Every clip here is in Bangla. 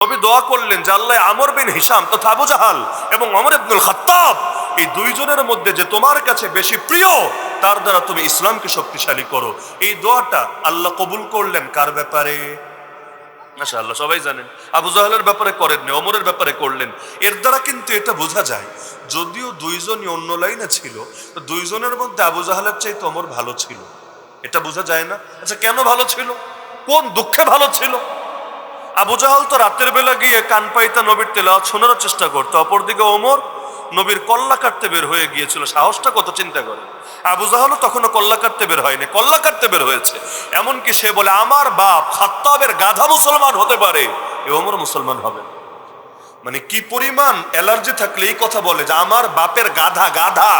নবী দোয়া করলেন যে আল্লাহ আমর বিন হিশাম তথা আবু জাহাল এবং ওমর ইবনুল খাত্তাব এই দুইজনের মধ্যে যে তোমার কাছে বেশি প্রিয় তার দ্বারা তুমি ইসলামকে শক্তিশালী করো। এই দোয়াটা আল্লাহ কবুল করলেন কার ব্যাপারে? মাশাআল্লাহ, সবাই জানেন আবু জাহালের ব্যাপারে করেননি, ওমরের ব্যাপারে করলেন। এর দ্বারা কিন্তু এটা বোঝা যায়, যদিও দুইজনই অন্য লাইনে ছিল, তো দুইজনের মধ্যে আবু জাহালের চাইতে ওমর ভালো ছিল, এটা বোঝা যায় না? আচ্ছা, কেন ভালো ছিল? কোন দুঃখে ভালো ছিল? আবু জাহাল তো রাতের বেলা গিয়ে কান পাইতা নবীর তেলাওয়াত শোনার চেষ্টা করতো, অপরদিকে ওমর নবীর কল্লা কাটতে বের হয়ে গিয়েছিল। সাহসটা কত চিন্তা করে। আবু জাহালও তখনও কল্লা কাটতে বের হয়নি, কল্লা কাটতে বের হয়েছে। এমনকি সে বলে আমার বাপ খাত্তাবের গাধা মুসলমান হতে পারে, এ ওমর মুসলমান হবে না। মানে কি পরিমাণ অ্যালার্জি থাকলে এই কথা বলে যে আমার বাপের গাধা, গাধা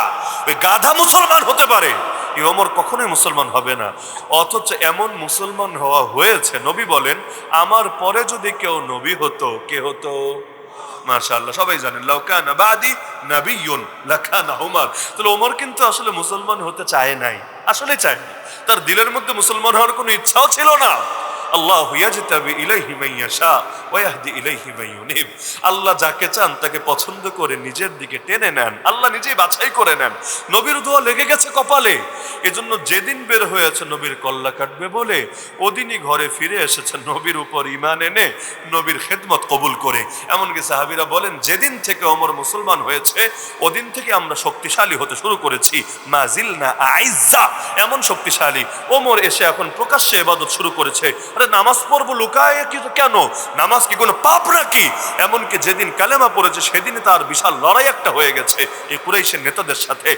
ওই গাধা মুসলমান হতে পারে, এই ওমর কখনোই মুসলমান হবে না। অথচ এমন মুসলমান হওয়া হয়েছে। নবী বলেন আমার পরে যদি কেউ নবী হতো, কে হতো? মাশাআল্লাহ, সবাই জানেন লাউ কানা বাদি নাবিয়্যুন লাকানা ওমর। তাহলে ওমর কিন্তু আসলে মুসলমান হতে চায় নাই, আসলে চায় না, তার দিলের মধ্যে মুসলমান হওয়ার কোনো ইচ্ছাও ছিল না। আল্লাহু ইয়াজতাবি ইলাইহি মান ইয়াশা ওয়া ইয়াহদি ইলাইহি মান ইউনিব। আল্লাহ যাকে চান তাকে পছন্দ করে নিজের দিকে টেনে নেন, আল্লাহ নিজেই বাছাই করে নেন। নবীর দোয়া লেগে গেছে কপালে, এজন্য যেদিন বের হয়েছে নবীর কল্লা কাটবে বলে ওদিনই ঘরে ফিরে এসেছে নবীর উপর ঈমান এনে নবীর খেদমত কবুল করে। এমনকি সাহাবীরা বলেন যেদিন থেকে ওমর মুসলমান হয়েছে ওদিন থেকে আমরা শক্তিশালী হতে শুরু করেছি। মাজিলনা আইজ্জা, এমন শক্তিশালী। ওমর এসে এখন প্রকাশ্যে ইবাদত শুরু করেছে। আরে নামাজ পড়বো লুকায় কি? কেন? নামাজ কি কোনো পাপ নাকি? এমনকি যেদিন কালেমা পড়েছে সেদিনই তার বিশাল লড়াই একটা হয়ে গেছে এই কুরাইশের নেতাদের সাথে।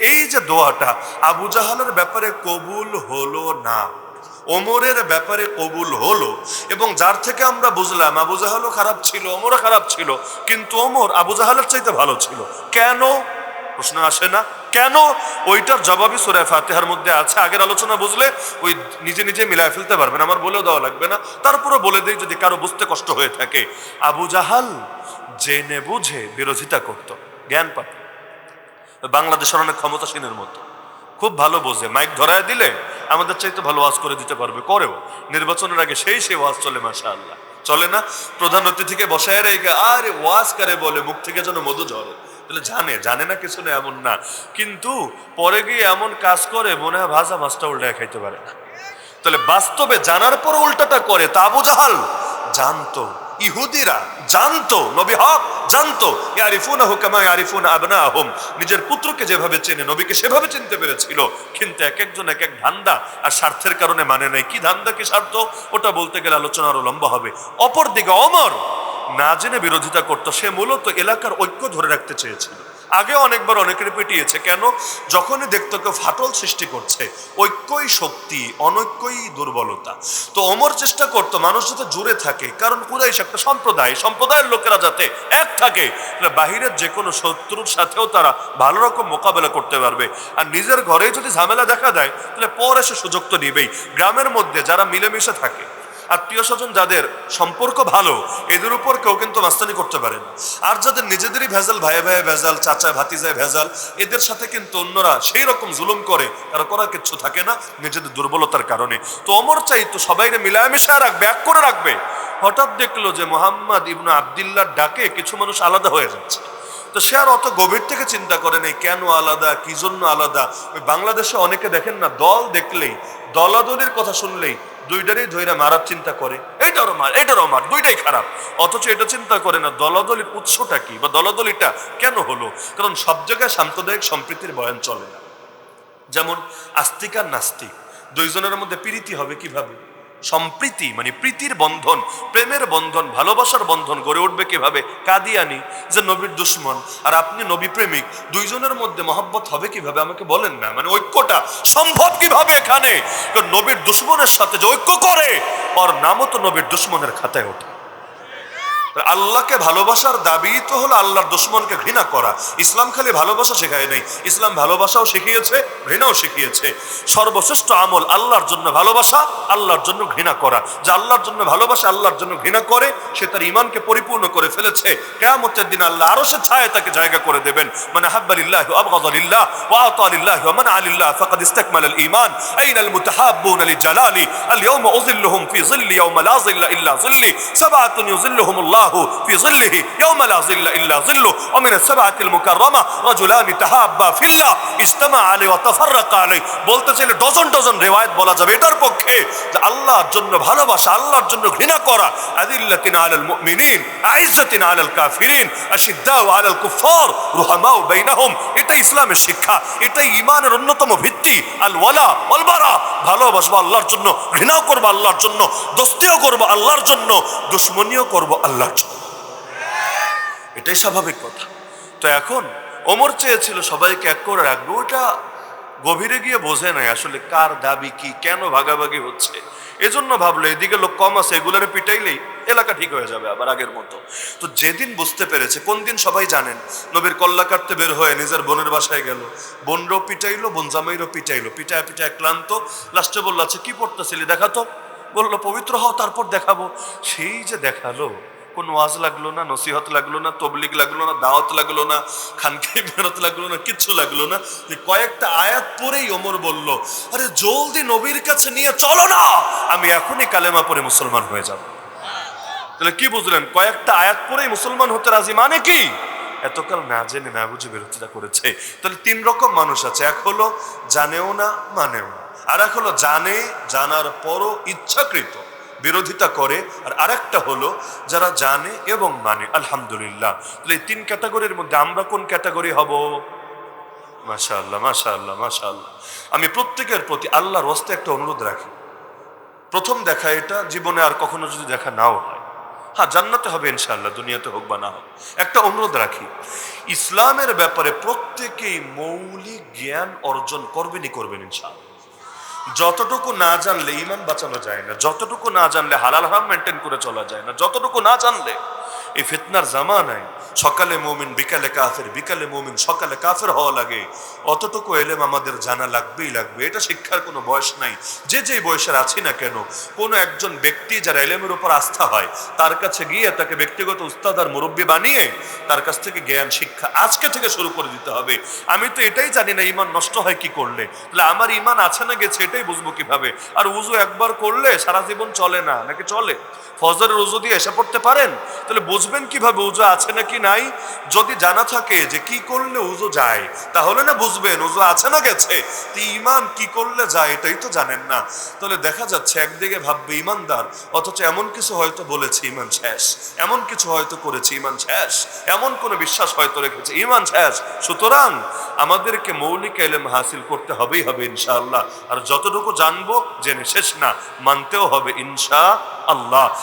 এই যে দোয়াটা আবু জাহালের ব্যাপারে কবুল হলো না, ওমরের ব্যাপারে কবুল হলো। এবং যার থেকে আমরা বুঝলাম আবু জাহালও খারাপ ছিল, ওমরও খারাপ ছিল, কিন্তু ওমর আবু জাহালের চাইতে ভালো ছিল। কেন? প্রশ্ন আসে না কেন? ওইটার জবাবই সূরা ফাতিহার মধ্যে আছে। আগের আলোচনা বুঝলে ওই নিজে নিজে মিলায় ফেলতে পারবেন, আমার বলেও দেওয়া লাগবে না। তারপরে বলে দিই যদি কারো বুঝতে কষ্ট হয়ে থাকে। আবু জাহাল জেনে বুঝে বিরোধিতা করত, জ্ঞান পাত। বাংলাদেশের অনেক ক্ষমতাসীনের মতো খুব ভালো বোঝে, মাইক ধরায় দিলে আমাদের চাইতে ভালো ওয়াজ করে দিতে পারবে, করেও। নির্বাচনের আগে সেই ওয়াজ চলে, মাশাআল্লাহ, চলে না? প্রধান অতিথিকে বসায় রেখে আরে ওয়াজ কারে বলে, মুখ থেকে যেন মধু ঝরে। তাহলে জানে না কিছু না এমন না, কিন্তু পরে গিয়ে এমন কাজ করে মনে হয় ভাজা মাছটা উল্টায় খাইতে পারে না। তাহলে বাস্তবে জানার পর উল্টাটা করে। তা আবু জাহাল জানতো, ইহুদিরা জানতো, নবী হক জানতো, ইয়ারিফুনাহু কামা ইয়ারিফুনা আবনাহুম, নিজের পুত্রকে যেভাবে চেনে নবীকে সেভাবে চিনতে পেরেছিল। কিন্তু এক একজন এক এক ধান্দা আর স্বার্থের কারণে মানে নাই। কি ধান্দা কি স্বার্থ ওটা বলতে গেলে আলোচনা আরো লম্বা হবে। অপরদিকে ওমর না জেনে বিরোধিতা করতো। সে মূলত এলাকার ঐক্য ধরে রাখতে চেয়েছিল। আগে অনেকবার অনেকের পিটিয়েছে। কেন? যখনই দেখতো কেউ ফাটল সৃষ্টি করছে, ঐক্যই শক্তি, অনৈক্যই দুর্বলতা। তো ওমর চেষ্টা করতো মানুষ যাতে জুড়ে থাকে, কারণ কুরাইশ একটা সম্প্রদায়, সম্প্রদায়ের লোকেরা যাতে এক থাকে, বাহিরের যে কোনো শত্রুর সাথেও তারা ভালো রকম মোকাবেলা করতে পারবে। আর নিজের ঘরেই যদি ঝামেলা দেখা দেয় তাহলে পরে সে সুযোগ তো নিবেই। গ্রামের মধ্যে যারা মিলেমিশে থাকে, আত্মীয় স্বজন যাদের সম্পর্ক ভালো, এদের উপর কেউ কিন্তু মাস্তানি করতে পারে না। আর যাদের নিজেদেরই ভেজাল, ভাইয়ে ভাইয়ে ভেজাল, চাচা ভাতিজায় ভেজাল, এদের সাথে কিন্তু অন্যরা সেই রকম জুলুম করে, তারা করার কিচ্ছু থাকে না নিজেদের দুর্বলতার কারণে। তো ওমর চাইতো সবাইরে মিলামিশা রাখবে, এক করে রাখবে। হঠাৎ দেখলো যে মুহাম্মদ ইবনে আব্দুল্লাহর ডাকে কিছু মানুষ আলাদা হয়ে যাচ্ছে। তো সে আর অত গভীর থেকে চিন্তা করে নেই কেন আলাদা, কি জন্য আলাদা। ওই বাংলাদেশে অনেকে দেখেন না, দল দেখলেই, দলাদলির কথা শুনলেই দুইটারই ধৈরা মারার চিন্তা করে, এইটারও মার এইটারও মার, দুইটাই খারাপ। অথচ এটা চিন্তা করে না দলাদলির উৎসটা কি বা দলাদলিটা কেন হলো। কারণ সব জায়গায় সাম্প্রদায়িক সম্প্রীতির বয়ান চলে না। যেমন আস্তিক আর নাস্তিক, দুইজনের মধ্যে প্রীতি হবে কিভাবে? সম্প্রীতি মানে প্রীতির বন্ধন, প্রেমের বন্ধন, ভালোবাসার বন্ধন গড়ে উঠবে কিভাবে? কাদিয়ানি যে নবীর দুশ্মন আর আপনি নবী প্রেমিক, দুইজনের মধ্যে মহব্বত হবে কিভাবে? আমাকে বলেন না, মানে ঐক্যটা সম্ভব কিভাবে এখানে? নবীর দুশ্মনের সাথে যে ঐক্য করে ওর নামও তো নবীর দুশ্মনের খাতায় ওঠে। আল্লাহকে ভালোবাসার দাবি তো হলো আল্লাহর দুশমনকে ঘৃণা করা। ইসলাম খালি ভালোবাসা শেখায় নাই, ইসলাম ভালোবাসাও শিখিয়েছে, ঘৃণাও শিখিয়েছে। সর্বশ্রেষ্ঠ আমল আল্লাহর জন্য ভালোবাসা, আল্লাহর জন্য ঘৃণা করা। যে আল্লাহর জন্য ভালোবাসা, আল্লাহর জন্য ঘৃণা করে, সে তার ঈমানকে পরিপূর্ণ করে ফেলেছে। কিয়ামতের দিন আল্লাহ আরশের ছায়ায় তাকে জায়গা করে দেবেন। মান আহাব্বা লিল্লাহি ওয়া আবগাদা লিল্লাহ ওয়া আতা লিল্লাহি ওয়া মানআ লিল্লাহ ফাকাদ ইসতাকমালা আল ঈমান। আইনাল মুতাহাব্বুনা লিজালালি আল ইয়াওমা উযিল্লুহুম ফি যিল্লি ইয়াওমা লা যিল্লা ইল্লা যিল্লি সাবআতুন ইউযিল্লুহুমুল্লাহ في ظله يوم لا ظل إلا ظله ومن السبعة المكرمة رجلان تحابا في الله اجتمع عليه وتفرق عليه। বলতে চাইলে ডজন ডজন রিওয়ায়াত বলা যাবে এটার পক্ষে যে আল্লাহর জন্য ভালোবাসা, আল্লাহর জন্য ঘৃণা করা। আদিল্লাতিন আলাল মুমিনিন আইজ্জাতিন আলাল কাফিরিন আশিদ্দাউ আলাল কুফার রুহামাউ বাইনাহুম। এটা ইসলামের শিক্ষা, এটাই ঈমানের অন্যতম ভিত্তি। আল ওয়ালা ওয়াল বারা, ভালোবাসবো আল্লাহর জন্য, ঘৃণাও করবো আল্লাহর জন্য, দোস্তিও করবো আল্লাহর জন্য, দুশমনিও করবো আল্লাহর জন্য। এটাই স্বাভাবিক কথা। তো এখন ওমর চেয়েছিল সবাইকে এক করে রাখবে, ওটা গভীরে গিয়ে বোঝে নাই আসলে কার দাবি কি, কেন ভাগাভাগি হচ্ছে। এজন্য ভাবলো এদিকে লোক কম আছে, এগুলোরে পিটাইলেই এলাকা ঠিক হয়ে যাবে আবার আগের মতো। তো যেদিন বুঝতে পেরেছে, কোন দিন সবাই জানেন, নবীর কল্লা কাটতে বের হয়ে নিজের বোনের বাসায় গেল, বোনরও পিটাইলো, বোন জামাইরও পিটাইলো, পিটায় পিটায় ক্লান্ত, লাস্টে বললো আচ্ছা কি পড়তেছিলি দেখাতো। বললো পবিত্র হও তারপর দেখাবো। সেই যে দেখালো, কোন ওয়াজ লাগলো না, নসিহত লাগলো না, তবলিগ লাগলো না, দাওয়াত লাগলো না, খানকে মেহনত লাগলো না, কিচ্ছু লাগলো না। কয়েকটা আয়াত পরেই ওমর বলল, আরে জলদি নবীর কাছে নিয়ে চলো না, আমি এখনই কালেমা পড়ে মুসলমান হয়ে যাব। তাহলে কি বুঝলেন, কয়েকটা আয়াত পরেই মুসলমান হতে রাজি মানে কি? এতকাল না জেনে না বুঝে বিরোধিতা করেছে। তাহলে তিন রকম মানুষ আছে, এক হলো জানেও না মানেও না, আর এক হলো জানে, জানার পরও ইচ্ছাকৃত বিরোধিতা করে, আর আরেকটা হলো যারা জানে এবং মানে। আলহামদুলিল্লাহ। তাহলে এই তিন ক্যাটাগরির মধ্যে আমরা কোন ক্যাটাগরি হব? মাশাআল্লাহ মাশাআল্লাহ মাশাআল্লাহ। আমি প্রত্যেকের প্রতি আল্লাহর ওয়াস্তে একটা অনুরোধ রাখি, প্রথম দেখা এটা, জীবনে আর কখনো যদি দেখা নাও হয়, হ্যাঁ জান্নাতে হবে ইনশাআল্লাহ, দুনিয়াতে হোক বা না হোক, একটা অনুরোধ রাখি, ইসলামের ব্যাপারে প্রত্যেকেই মৌলিক জ্ঞান অর্জন করবেনই করবেন ইনশাআল্লাহ। যতটুকু না জানলে ঈমান বাঁচানো যায় না, যতটুকু না জানলে হালাল হারাম মেনটেন করে চলা যায় না, যতটুকু না জানলে এই ফিতনার জামানায় সকালে মুমিন বিকালে কাফের, বিকালে মুমিন সকালে কাফের হওয়া লাগে, অতটুকু এলেম আমাদের জানা লাগবেই লাগবে। এটা শিক্ষার কোনো বয়স নাই, যে যেই বয়সের আছি না কেন। কোনো একজন ব্যক্তি যার এলেমের উপর আস্থা হয়, তার কাছে গিয়ে তাকে ব্যক্তিগত উস্তাদ আর মুরব্বী বানিয়ে তার কাছ থেকে জ্ঞান শিক্ষা আজকে থেকে শুরু করে দিতে হবে। আমি তো এটাই জানি না ঈমান নষ্ট হয় কি করলে, তাহলে আমার ঈমান আছে না গেছে এটাই বুঝবো কিভাবে? আর উজু একবার করলে সারা জীবন চলে না নাকি চলে? ফজরের উজু দিয়ে এসে পড়তে পারেন, তাহলে বুঝবেন কিভাবে উজু আছে নাকি নাই? যদি জানা থাকে যে কি করলে উজু যায়, তাহলে না বুঝবেন উজু আছে না গেছে। তো ঈমান কি করলে যায় এটাই তো জানেন না। তাহলে দেখা যাচ্ছে একদিকে ভাববে ঈমানদার, অথচ এমন কিছু হয়তো বলেছে ঈমান শেষ, এমন কিছু হয়তো করেছে ঈমান শেষ, এমন কোনো বিশ্বাস হয়তো রেখেছে ঈমান শেষ। সুতরাং আমাদেরকে মৌলিক ইলম হাসিল করতে হবেই হবে ইনশাআল্লাহ। আর যতটুকু জানবো জেনে শেষ না, মানতেও হবে ইনশাআল্লাহ।